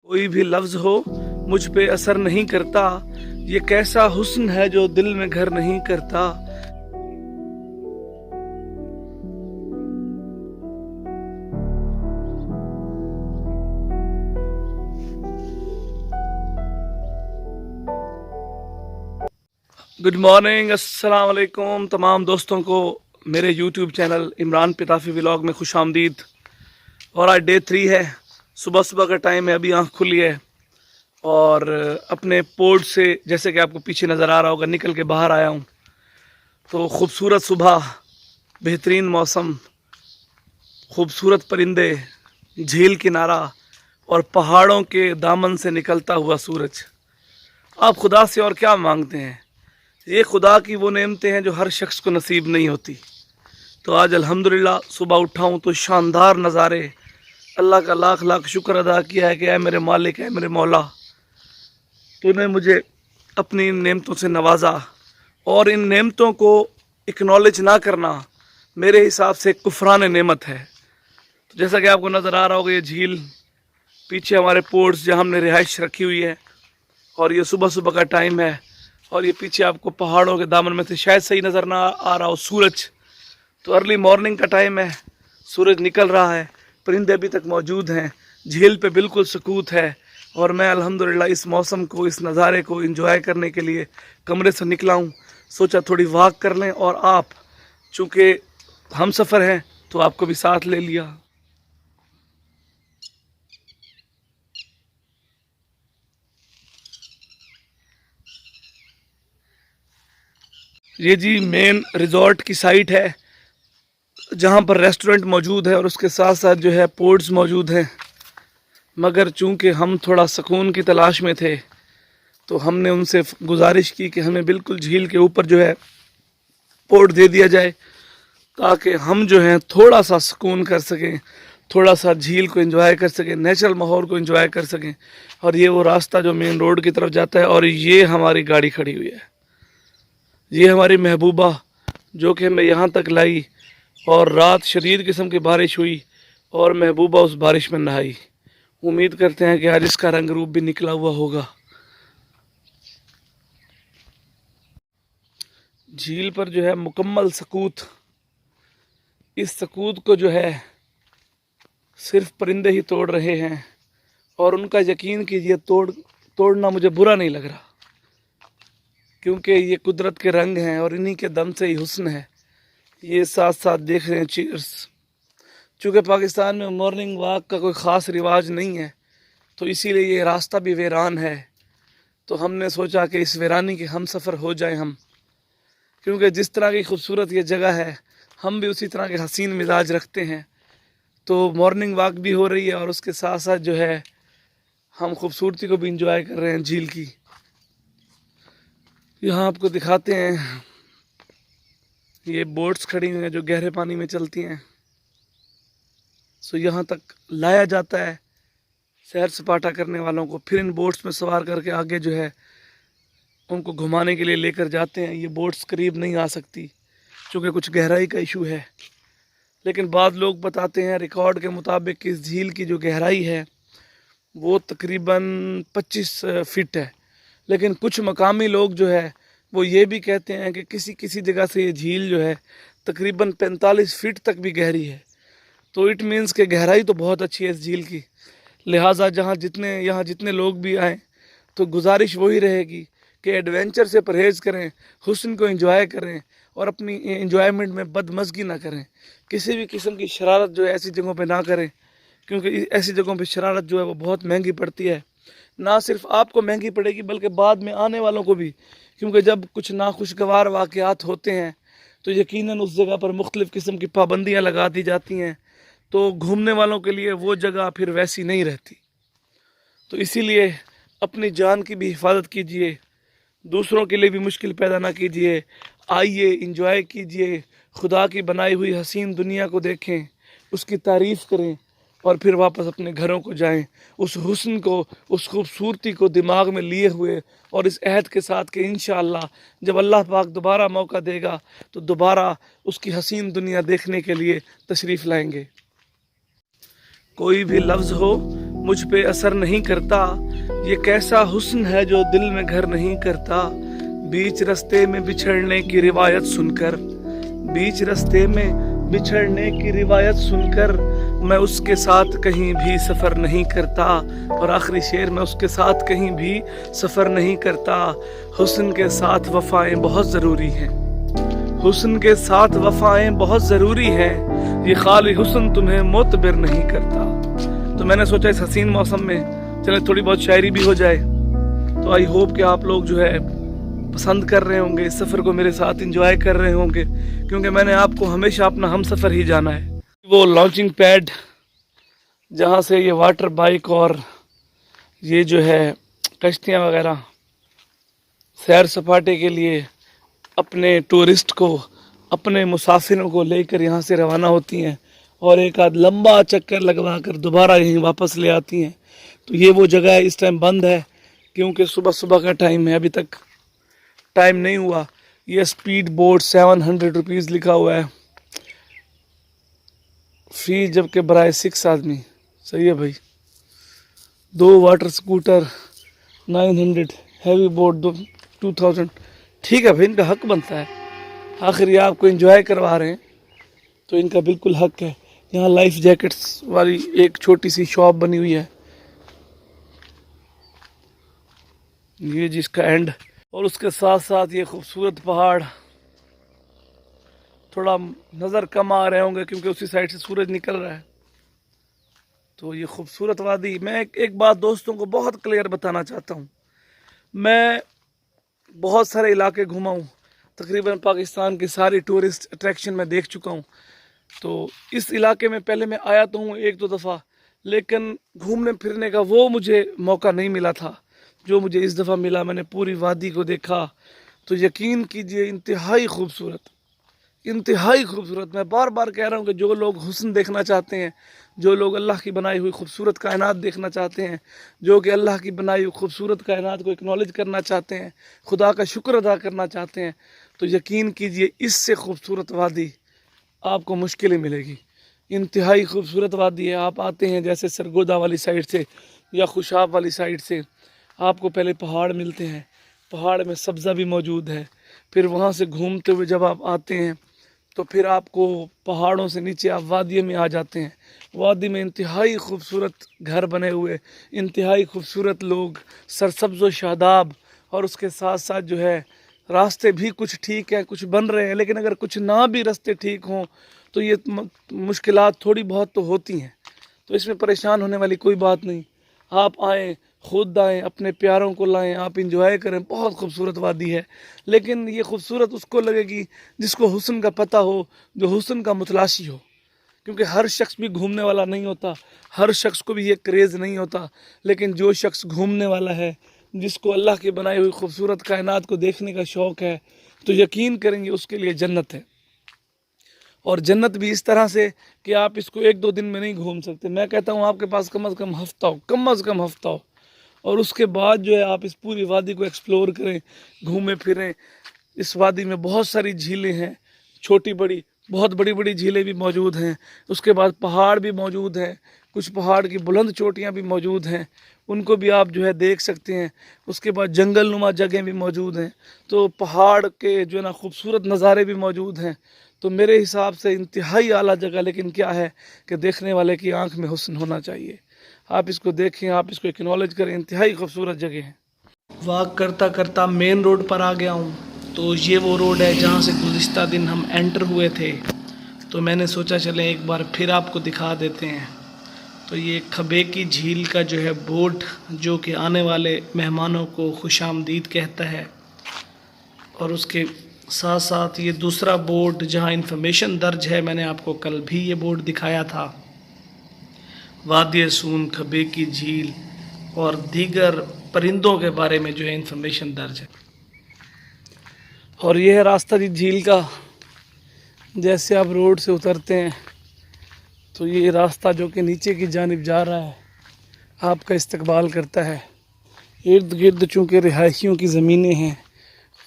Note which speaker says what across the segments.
Speaker 1: कोई भी लफ्ज हो मुझ पे असर नहीं करता, ये कैसा हुस्न है जो दिल में घर नहीं करता। गुड मॉर्निंग, अस्सलाम वालेकुम तमाम दोस्तों को मेरे YouTube channel Imran Pitafi vlog में खुश आमदीद। और आज डे 3 है, सुबह सुबह का टाइम है, अभी आँख खुली है और अपने पोर्ट से जैसे कि आपको पीछे नज़र आ रहा होगा निकल के बाहर आया हूँ। तो खूबसूरत सुबह, बेहतरीन मौसम, खूबसूरत परिंदे, झील किनारा और पहाड़ों के दामन से निकलता हुआ सूरज। आप खुदा से और क्या मांगते हैं? ये खुदा की वो नेमतें हैं जो हर शख्स को नसीब नहीं होती। तो आज अल्हम्दुलिल्लाह सुबह उठा हूँ तो शानदार नज़ारे, अल्लाह का लाख लाख शुक्र अदा किया है कि ऐ मेरे मालिक, है मेरे मौला, तूने मुझे अपनी इन नेमतों से नवाजा। और इन नेमतों को एक्नॉलेज ना करना मेरे हिसाब से कुफरान नेमत है। तो जैसा कि आपको नज़र आ रहा होगा ये झील, पीछे हमारे पोर्ट्स जहाँ हमने रिहाइश रखी हुई है, और ये सुबह सुबह का टाइम है। और ये पीछे आपको पहाड़ों के दामन में से शायद सही नज़र ना आ रहा हो सूरज, तो अर्ली मॉर्निंग का टाइम है, सूरज निकल रहा है, परिंदे अभी तक मौजूद हैं, झील पे बिल्कुल सुकूत है। और मैं अल्हम्दुलिल्लाह इस मौसम को, इस नज़ारे को एंजॉय करने के लिए कमरे से निकला हूँ। सोचा थोड़ी वॉक कर लें, और आप चूँकि हम सफ़र हैं तो आपको भी साथ ले लिया। ये जी मेन रिजॉर्ट की साइट है जहाँ पर रेस्टोरेंट मौजूद है और उसके साथ साथ जो है पोर्ट्स मौजूद हैं। मगर चूँकि हम थोड़ा सुकून की तलाश में थे तो हमने उनसे गुजारिश की कि हमें बिल्कुल झील के ऊपर जो है पोर्ट दे दिया जाए, ताकि हम जो हैं थोड़ा सा सुकून कर सकें, थोड़ा सा झील को एंजॉय कर सकें, नेचुरल माहौल को एंजॉय कर सकें। और ये वो रास्ता जो मेन रोड की तरफ जाता है, और ये हमारी गाड़ी खड़ी हुई है, ये हमारी महबूबा जो कि हमें यहाँ तक लाई। और रात शदीद किस्म की बारिश हुई और महबूबा उस बारिश में नहाई। उम्मीद करते हैं कि आज इसका रंग रूप भी निकला हुआ होगा। झील पर जो है मुकम्मल सकूत, इस सकूत को जो है सिर्फ परिंदे ही तोड़ रहे हैं। और उनका यकीन कीजिए, तोड़ना मुझे बुरा नहीं लग रहा, क्योंकि ये कुदरत के रंग हैं और इन्हीं के दम से ही हुस्न है। ये साथ साथ देख रहे हैं चीयर्स। चूँकि पाकिस्तान में मॉर्निंग वॉक का कोई ख़ास रिवाज नहीं है, तो इसीलिए ये रास्ता भी वीरान है। तो हमने सोचा कि इस वीरानी के हम सफ़र हो जाएं हम, क्योंकि जिस तरह की खूबसूरत ये जगह है हम भी उसी तरह के हसीन मिजाज रखते हैं। तो मॉर्निंग वॉक भी हो रही है और उसके साथ साथ जो है हम खूबसूरती को भी इंजॉय कर रहे हैं झील की। यहाँ आपको दिखाते हैं, ये बोट्स खड़ी हुई हैं जो गहरे पानी में चलती हैं। सो यहाँ तक लाया जाता है सैर सपाटा करने वालों को, फिर इन बोट्स में सवार करके आगे जो है उनको घुमाने के लिए लेकर जाते हैं। ये बोट्स करीब नहीं आ सकती क्योंकि कुछ गहराई का इशू है, लेकिन बाद लोग बताते हैं रिकॉर्ड के मुताबिक कि इस झील की जो गहराई है वो तकरीबन 25 फीट है। लेकिन कुछ मकामी लोग जो है वो ये भी कहते हैं कि किसी किसी जगह से ये झील जो है तकरीबन 45 फीट तक भी गहरी है। तो इट मीन्स कि गहराई तो बहुत अच्छी है इस झील की। लिहाजा यहाँ जितने लोग भी आएँ तो गुजारिश वही रहेगी कि एडवेंचर से परहेज़ करें, हुस्न को एंजॉय करें और अपनी एंजॉयमेंट में बदमज़गी ना करें। किसी भी किस्म की शरारत जो है ऐसी जगहों पे ना करें, क्योंकि ऐसी जगहों पे शरारत जो है वो बहुत महंगी पड़ती है। ना सिर्फ आपको महंगी पड़ेगी बल्कि बाद में आने वालों को भी, क्योंकि जब कुछ नाखुशगवार वाक़यात होते हैं तो यकीनन उस जगह पर मुख्तलिफ़ किस्म की पाबंदियाँ लगा दी जाती हैं, तो घूमने वालों के लिए वो जगह फिर वैसी नहीं रहती। तो इसीलिए अपनी जान की भी हिफाजत कीजिए, दूसरों के लिए भी मुश्किल पैदा ना कीजिए। आइए इंजॉय कीजिए, खुदा की बनाई हुई हसीन दुनिया को देखें, उसकी तारीफ़ करें और फिर वापस अपने घरों को जाएं, उस हुस्न को, उस खूबसूरती को दिमाग में लिए हुए, और इस अहद के साथ कि इंशाअल्लाह जब अल्लाह पाक दोबारा मौका देगा तो दोबारा उसकी हसीन दुनिया देखने के लिए तशरीफ़ लाएंगे। कोई भी लफ्ज़ हो मुझ पे असर नहीं करता। ये कैसा हुस्न है जो दिल में घर नहीं करता। बीच रास्ते में बिछड़ने की रिवायत सुनकर, बीच रास्ते में बिछड़ने की रिवायत सुनकर मैं उसके साथ कहीं भी सफ़र नहीं करता। और आखिरी शेर, मैं उसके साथ कहीं भी सफ़र नहीं करता। हुस्न के साथ वफ़ाएं बहुत ज़रूरी हैं, हुस्न के साथ वफ़ाएं बहुत ज़रूरी हैं। ये खाली हुस्न तुम्हें मोतबर नहीं करता। तो मैंने सोचा इस हसीन मौसम में चले थोड़ी बहुत शायरी भी हो जाए। तो आई होप कि आप लोग जो है पसंद कर रहे होंगे, इस सफ़र को मेरे साथ एंजॉय कर रहे होंगे, क्योंकि मैंने आपको हमेशा अपना हम सफ़र ही जाना है। वो लॉन्चिंग पैड जहाँ से ये वाटर बाइक और ये जो है कश्तियाँ वगैरह सैर सपाटे के लिए अपने टूरिस्ट को, अपने मुसाफिरों को लेकर यहाँ से रवाना होती हैं और एक आध लंबा चक्कर लगवा कर दोबारा यहीं वापस ले आती हैं। तो ये वो जगह है, इस टाइम बंद है क्योंकि सुबह सुबह का टाइम है, अभी तक टाइम नहीं हुआ। ये स्पीड बोट 700 रुपीज़ लिखा हुआ है फी, जबकि बराए 6 आदमी। सही है भाई। 2 वाटर स्कूटर 900, हैवी बोट 2000। ठीक है भाई, इनका हक बनता है, आखिर ये आपको एंजॉय करवा रहे हैं तो इनका बिल्कुल हक है। यहाँ लाइफ जैकेट्स वाली एक छोटी सी शॉप बनी हुई है, ये जिसका एंड, और उसके साथ साथ ये खूबसूरत पहाड़। थोड़ा नज़र कम आ रहे होंगे क्योंकि उसी साइड से सूरज निकल रहा है। तो ये खूबसूरत वादी, मैं एक बात दोस्तों को बहुत क्लियर बताना चाहता हूँ। मैं बहुत सारे इलाके घूमा हूँ, तकरीबन पाकिस्तान की सारी टूरिस्ट अट्रैक्शन मैं देख चुका हूँ। तो इस इलाके में पहले मैं आया तो हूँ 1-2 दफ़ा, लेकिन घूमने फिरने का वो मुझे मौका नहीं मिला था जो मुझे इस दफ़ा मिला। मैंने पूरी वादी को देखा तो यकीन कीजिए इंतहाई खूबसूरत, इंतहाई खूबसूरत। मैं बार बार कह रहा हूँ कि जो लोग हुस्न देखना चाहते हैं, जो लोग अल्लाह की बनाई हुई खूबसूरत कायनात देखना चाहते हैं, जो कि अल्लाह की बनाई हुई खूबसूरत कायनात को एक्नॉलेज करना चाहते हैं, खुदा का शुक्र अदा करना चाहते हैं, तो यकीन कीजिए इससे खूबसूरत वादी आपको मुश्किल ही मिलेगी। इंतहाई खूबसूरत वादी है। आप आते हैं जैसे सरगोदा वाली साइड से या खुशाब वाली साइड से, आपको पहले पहाड़ मिलते हैं, पहाड़ में सब्ज़ा भी मौजूद है। फिर वहाँ से घूमते हुए जब आप आते हैं तो फिर आपको पहाड़ों से नीचे आप वादी में आ जाते हैं। वादी में इंतहाई खूबसूरत घर बने हुए, इंतहाई खूबसूरत लोग, सरसब्ज़ व शादाब, और उसके साथ साथ जो है रास्ते भी कुछ ठीक हैं, कुछ बन रहे हैं, लेकिन अगर कुछ ना भी रास्ते ठीक हों तो ये मुश्किलात थोड़ी बहुत तो होती हैं। तो इसमें परेशान होने वाली कोई बात नहीं। आप आएँ, खुद आएँ, अपने प्यारों को लाएं, आप इंजॉय करें। बहुत खूबसूरत वादी है, लेकिन ये खूबसूरत उसको लगेगी जिसको हुस्न का पता हो, जो हुस्न का मुतलाशी हो, क्योंकि हर शख्स भी घूमने वाला नहीं होता, हर शख्स को भी ये क्रेज़ नहीं होता। लेकिन जो शख्स घूमने वाला है, जिसको अल्लाह की बनाई हुई खूबसूरत कायनात को देखने का शौक़ है, तो यकीन करेंगे उसके लिए जन्नत है। और जन्नत भी इस तरह से कि आप इसको 1-2 दिन में नहीं घूम सकते। मैं कहता हूँ आपके पास कम अज़ कम हफ्ता हो, कम अज़ कम हफ्ता हो, और उसके बाद जो है आप इस पूरी वादी को एक्सप्लोर करें, घूमें फिरें। इस वादी में बहुत सारी झीलें हैं, छोटी बड़ी, बहुत बड़ी बड़ी झीलें भी मौजूद हैं। उसके बाद पहाड़ भी मौजूद हैं, कुछ पहाड़ की बुलंद चोटियाँ भी मौजूद हैं, उनको भी आप जो है देख सकते हैं। उसके बाद जंगल नुमा जगह भी मौजूद हैं, तो पहाड़ के जो है ना खूबसूरत नज़ारे भी मौजूद हैं। तो मेरे हिसाब से इंतहाई आला जगह, लेकिन क्या है कि देखने वाले की आंख में हुस्न होना चाहिए। आप इसको देखें, आप इसको एक्नॉलेज करें, इंतहाई खूबसूरत जगह है। वॉक करता करता मेन रोड पर आ गया हूँ। तो ये वो रोड है जहाँ से गुज़िश्ता दिन हम एंटर हुए थे, तो मैंने सोचा चलें एक बार फिर आपको दिखा देते हैं। तो ये खबे की झील का जो है बोर्ड, जो कि आने वाले मेहमानों को खुशामदीद कहता है, और उसके साथ साथ ये दूसरा बोर्ड जहाँ इन्फॉर्मेशन दर्ज है, मैंने आपको कल भी ये बोर्ड दिखाया था, वादी सून, खबे की झील और दीगर परिंदों के बारे में जो है इन्फॉर्मेशन दर्ज है। और यह है रास्ता जी झील का। जैसे आप रोड से उतरते हैं तो ये रास्ता जो कि नीचे की जानिब जा रहा है आपका इस्तकबाल करता है। इर्द गिर्द चूँकि रिहायशियों की ज़मीनें हैं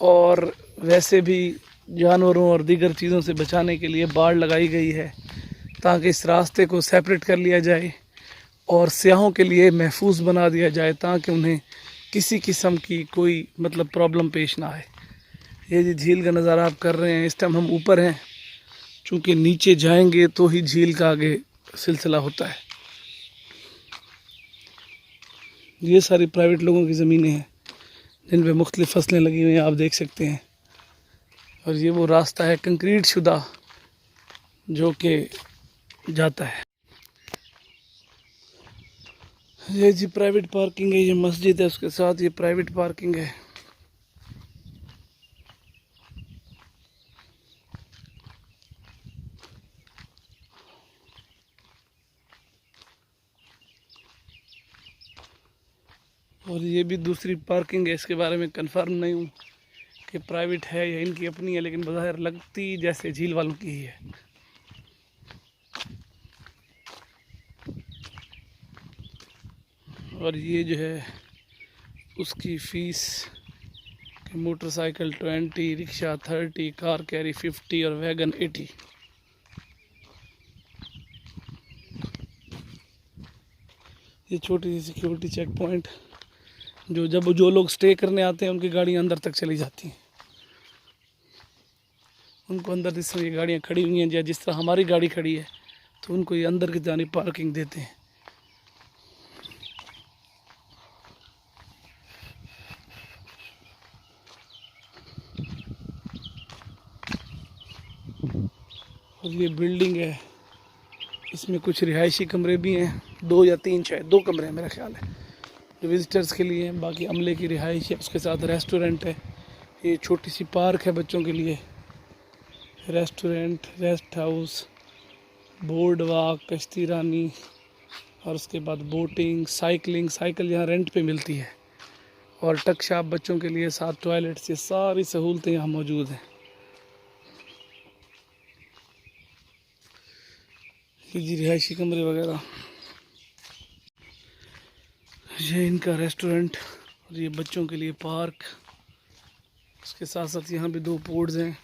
Speaker 1: और वैसे भी जानवरों और दीगर चीज़ों से बचाने के लिए बाड़ लगाई गई है ताकि इस रास्ते को सेपरेट कर लिया जाए और सियाहों के लिए महफूज बना दिया जाए ताकि उन्हें किसी किस्म की कोई मतलब प्रॉब्लम पेश ना आए। ये जी झील का नज़ारा आप कर रहे हैं। इस टाइम हम ऊपर हैं, चूँकि नीचे जाएंगे तो ही झील का आगे सिलसिला होता है। ये सारी प्राइवेट लोगों की ज़मीनें हैं जिन पे मुख्तलिफ़ फसलें लगी हुई हैं, आप देख सकते हैं। और ये वो रास्ता है कंक्रीट शुदा जो कि जाता है। ये जी प्राइवेट पार्किंग है, ये मस्जिद है, उसके साथ ये प्राइवेट पार्किंग है। और ये भी दूसरी पार्किंग है, इसके बारे में कंफर्म नहीं हूँ कि प्राइवेट है या इनकी अपनी है, लेकिन बाहर लगती जैसे झील वालों की ही है। और ये जो है उसकी फ़ीस कि मोटरसाइकिल 20, रिक्शा 30, कार कैरी 50 और वैगन 80। ये छोटी सी सिक्योरिटी चेक पॉइंट जो लोग स्टे करने आते हैं उनकी गाड़ियाँ अंदर तक चली जाती हैं। उनको अंदर जिस तरह ये गाड़ियाँ खड़ी हुई हैं या जिस तरह हमारी गाड़ी खड़ी है तो उनको ये अंदर की जानिब पार्किंग देते हैं। और ये बिल्डिंग है, इसमें कुछ रिहायशी कमरे भी हैं, 2 या 3 शायद 2 कमरे हैं मेरा ख्याल है जो विज़िटर्स के लिए हैं। बाकी अमले की रिहाइश है, उसके साथ रेस्टोरेंट है। ये छोटी सी पार्क है बच्चों के लिए, restaurant, rest house, board walk, कश्ती रानी और उसके बाद बोटिंग, साइकिलिंग, साइकिल यहाँ रेंट पे मिलती है, और टक शॉप बच्चों के लिए, साथ टॉयलेट्स, ये सारी सहूलतें यहाँ मौजूद हैं। ये जी रिहायशी कमरे वगैरह, ये इनका रेस्टोरेंट और ये बच्चों के लिए पार्क। उसके साथ साथ यहाँ भी 2 पोर्ट्स हैं।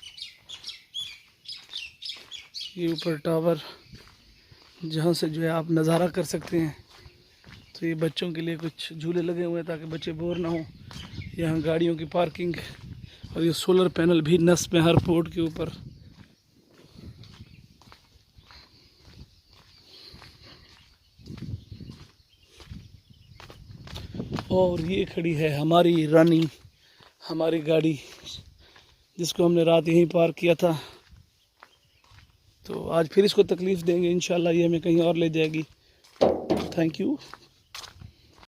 Speaker 1: ये ऊपर टावर जहाँ से जो है आप नज़ारा कर सकते हैं। तो ये बच्चों के लिए कुछ झूले लगे हुए हैं ताकि बच्चे बोर ना हो। यहाँ गाड़ियों की पार्किंग और ये सोलर पैनल भी नस्ब में हर पोर्ट के ऊपर। और ये खड़ी है हमारी रानी, हमारी गाड़ी जिसको हमने रात यहीं पार्क किया था। तो आज फिर इसको तकलीफ़ देंगे, इंशाल्लाह ये हमें कहीं और ले जाएगी। Thank you.